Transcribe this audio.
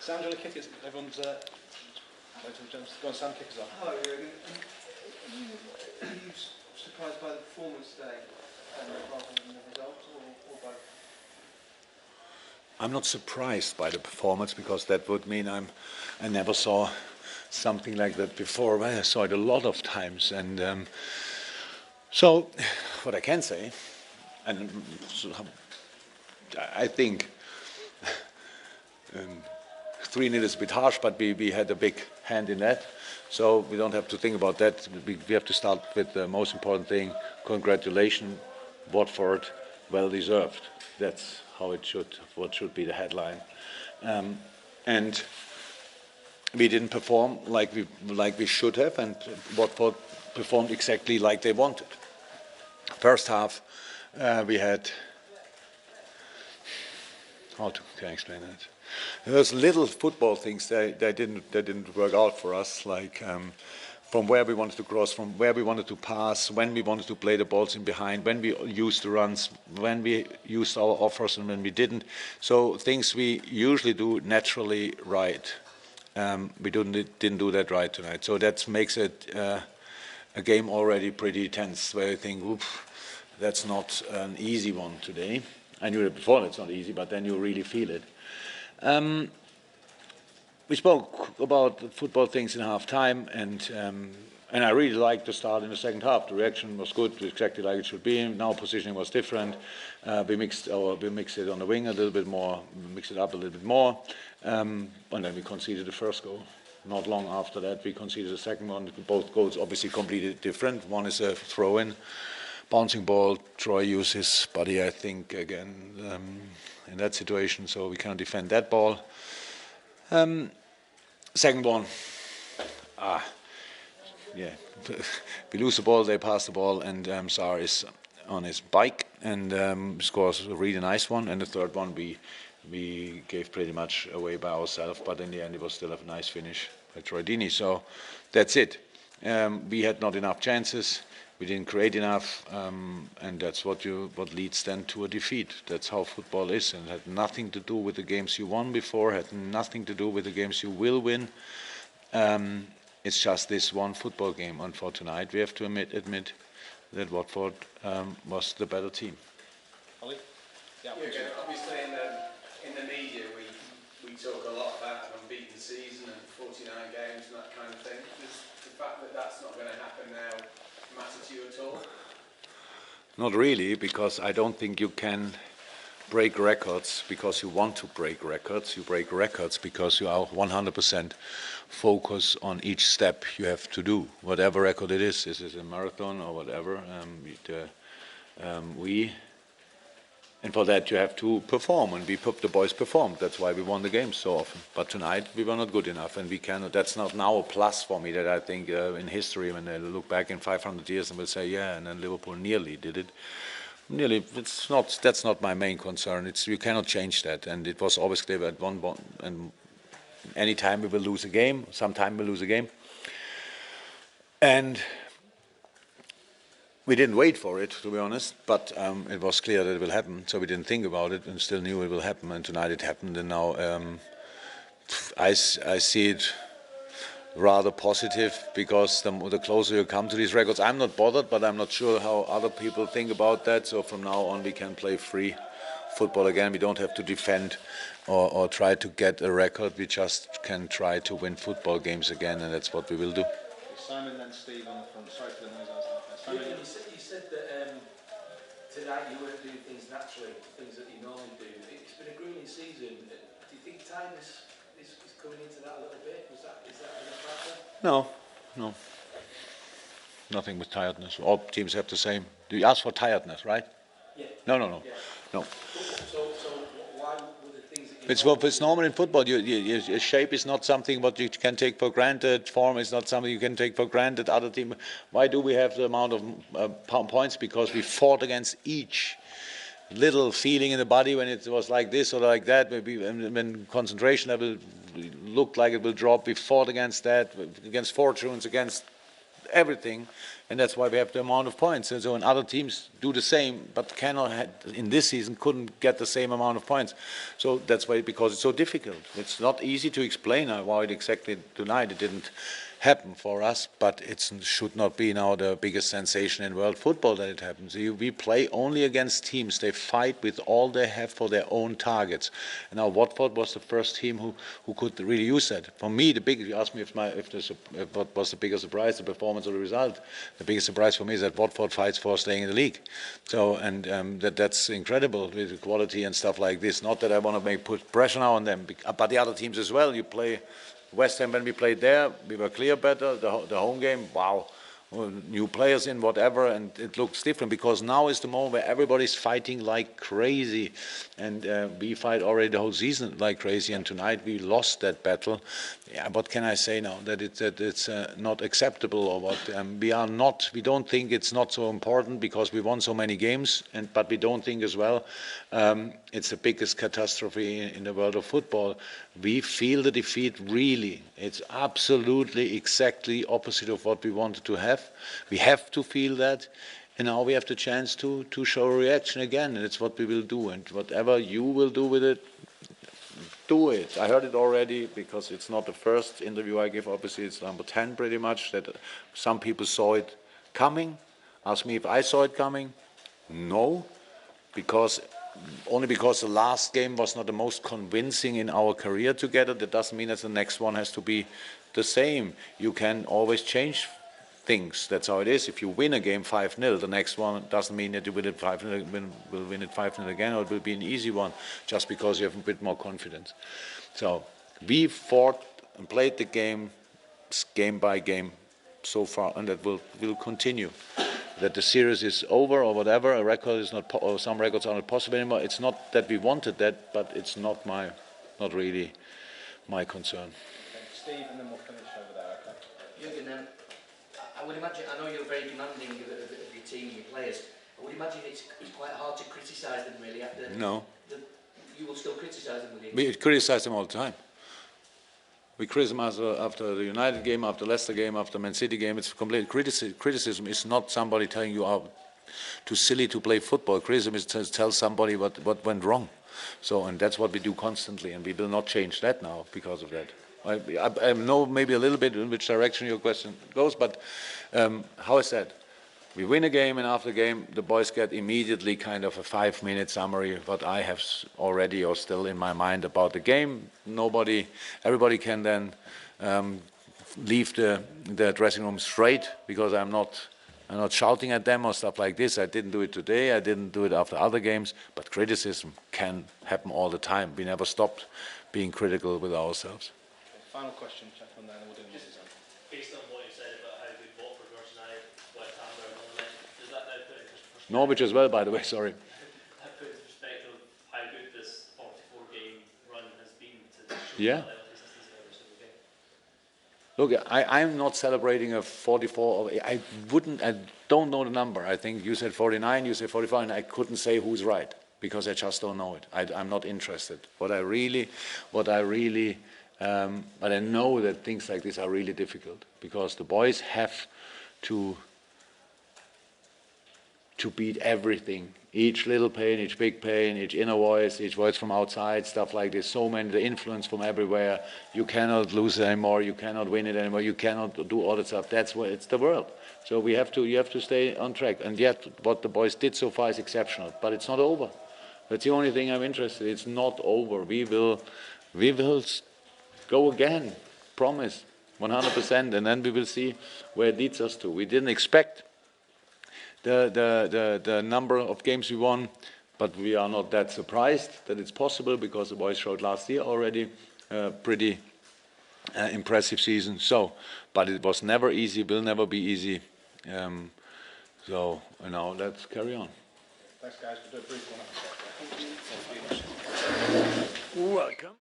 Sam, do you want to kick us? Everyone's go on, Sam, kick us off. Hello, Jürgen. Are you surprised by the performance today, rather than the result, or both? I'm not surprised by the performance, because that would mean I never saw something like that before. Well, I saw it a lot of times, and so what I can say, and I think 3-0 is a bit harsh, but we had a big hand in that, so we don't have to think about that. We have to start with the most important thing. Congratulations, Watford, well deserved. That's how it should, what should be the headline. And we didn't perform like we should have, and Watford performed exactly like they wanted. First half, we had, how can I explain that? There was little football things that didn't work out for us, like from where we wanted to cross, from where we wanted to pass, when we wanted to play the balls in behind, when we used the runs, when we used our offers and when we didn't. So things we usually do naturally right. We didn't do that right tonight. So that makes it a game already pretty tense, where you think, oops, that's not an easy one today. I knew it before, it's not easy, but then you really feel it. We spoke about football things in half time, and I really liked the start in the second half. The reaction was good, exactly like it should be. Now positioning was different. We mixed it on the wing a little bit more, mixed it up a little bit more, and then we conceded the first goal. Not long after that, we conceded the second one. Both goals obviously completely different. One is a throw-in, bouncing ball. Troy used his body, I think, again in that situation, so we cannot defend that ball. Second one, yeah, we lose the ball, they pass the ball, and Saar is on his bike and scores a really nice one. And the third one we gave pretty much away by ourselves, but in the end it was still a nice finish by Troy Deeney. So that's it. We had not enough chances. We didn't create enough, and that's what leads then to a defeat. That's how football is, and it had nothing to do with the games you won before, had nothing to do with the games you will win. It's just this one football game, and for tonight we have to admit that Watford was the better team. Ollie? Yeah, obviously in the media we talk a lot about an unbeaten season and 49 games and that kind of thing. Does the fact that that's not going to happen now matter to you at all? Not really, because I don't think you can break records because you want to break records. You break records because you are 100% focused on each step you have to do, whatever record it is. This is a marathon or whatever. And for that you have to perform, and the boys performed. That's why we won the game so often. But tonight we were not good enough, and we cannot. That's not now a plus for me. That I think in history, when they look back in 500 years and will say, yeah, and then Liverpool nearly did it. Nearly, it's not. That's not my main concern. You cannot change that, and it was always clear at one point. And any time we will lose a game, sometime we'll lose a game, and we didn't wait for it, to be honest, but it was clear that it will happen, so we didn't think about it and still knew it will happen, and tonight it happened, and now I see it rather positive, because the closer you come to these records, I'm not bothered, but I'm not sure how other people think about that, so from now on we can play free football again. We don't have to defend or try to get a record, we just can try to win football games again, and that's what we will do. Simon, then Steve on the front. Sorry for the noise. You said that tonight you weren't doing things naturally, things that you normally do. It's been a grueling season. Do you think tiredness is coming into that a little bit? Is that a factor? No. Nothing with tiredness. All teams have the same. Do you ask for tiredness, right? Yeah. No. Yeah. No. So why were the things that you... It's normal in football. Your shape is not something what you can take for granted. Form is not something you can take for granted. Other team. Why do we have the amount of points? Because we fought against each little feeling in the body when it was like this or like that. Maybe when concentration level looked like it will drop, we fought against that, against fortunes, against everything. and that's why we have the amount of points. And so, and other teams do the same, but in this season couldn't get the same amount of points. So that's why, because it's so difficult. It's not easy to explain why exactly tonight it didn't happen for us, but it should not be now the biggest sensation in world football that it happens. We play only against teams. They fight with all they have for their own targets. And now Watford was the first team who could really use that. For me, you asked me what was the biggest surprise, the performance or the result. The biggest surprise for me is that Watford fights for staying in the league. So, and that's incredible with the quality and stuff like this. Not that I want to put pressure now on them, but the other teams as well. You play West Ham, when we played there, we were clear better. The home game, wow, new players in, whatever, and it looks different because now is the moment where everybody's fighting like crazy, and we fight already the whole season like crazy, and tonight we lost that battle. Yeah, what can I say now? That it's not acceptable, or what? We don't think it's not so important because we won so many games, but we don't think as well it's the biggest catastrophe in the world of football. We feel the defeat really. It's absolutely exactly opposite of what we wanted to have. We have to feel that, and now we have the chance to show a reaction again, and it's what we will do. And whatever you will do with it, do it. I heard it already because it's not the first interview I give. Obviously, it's number 10 pretty much. That some people saw it coming. Ask me if I saw it coming. No, only because the last game was not the most convincing in our career together. That doesn't mean that the next one has to be the same. You can always change things. That's how it is. If you win a game 5-0, the next one doesn't mean that you win it 5-0, will win it 5-0 again, or it will be an easy one just because you have a bit more confidence. So we fought and played the game by game so far, and that will continue. That the series is over or whatever, a record is not, or some records are not possible anymore. It's not that we wanted that, but it's not really my concern. Okay, Steve, and then we'll finish over there. Okay. Jürgen, I would imagine, I know you're very demanding of your team and your players. I would imagine it's quite hard to criticise them really after. No. You will still criticise them, will you? We criticise them all the time. We criticize after the United game, after Leicester game, after Man City game. It's complete criticism. Is not somebody telling you are too silly to play football. Criticism is to tell somebody what went wrong. So, and that's what we do constantly, and we will not change that now because of that. I know maybe a little bit in which direction your question goes, but how is that? We win a game, and after the game, the boys get immediately kind of a 5-minute summary of what I have already or still in my mind about the game. Everybody can then leave the dressing room straight because I'm not shouting at them or stuff like this. I didn't do it today. I didn't do it after other games. But criticism can happen all the time. We never stopped being critical with ourselves. Okay, final question, gentlemen, then we'll do the music. Based on what you said about how good Watford were tonight, West Ham were on the night, does that now put into perspective? Norwich as well, by the way, sorry. That put into perspective how good this 44-game run has been to show Yeah. that consistency every single game. Look, I'm not celebrating a 44. I don't know the number. I think you said 49, you said 45, and I couldn't say who's right because I just don't know it. I'm not interested. But I know that things like this are really difficult because the boys have to beat everything. Each little pain, each big pain, each inner voice, each voice from outside, stuff like this. So many, the influence from everywhere. You cannot lose it anymore. You cannot win it anymore. You cannot do all that stuff. That's what it's the world. So you have to stay on track. And yet, what the boys did so far is exceptional. But it's not over. That's the only thing I'm interested in. It's not over. We will go again. Promise. 100%. And then we will see where it leads us to. We didn't expect the number of games we won, but we are not that surprised that it's possible because the boys showed last year already a pretty impressive season. So, but it was never easy, will never be easy. So now let's carry on. Thanks, guys. We'll do a brief one after that. Welcome.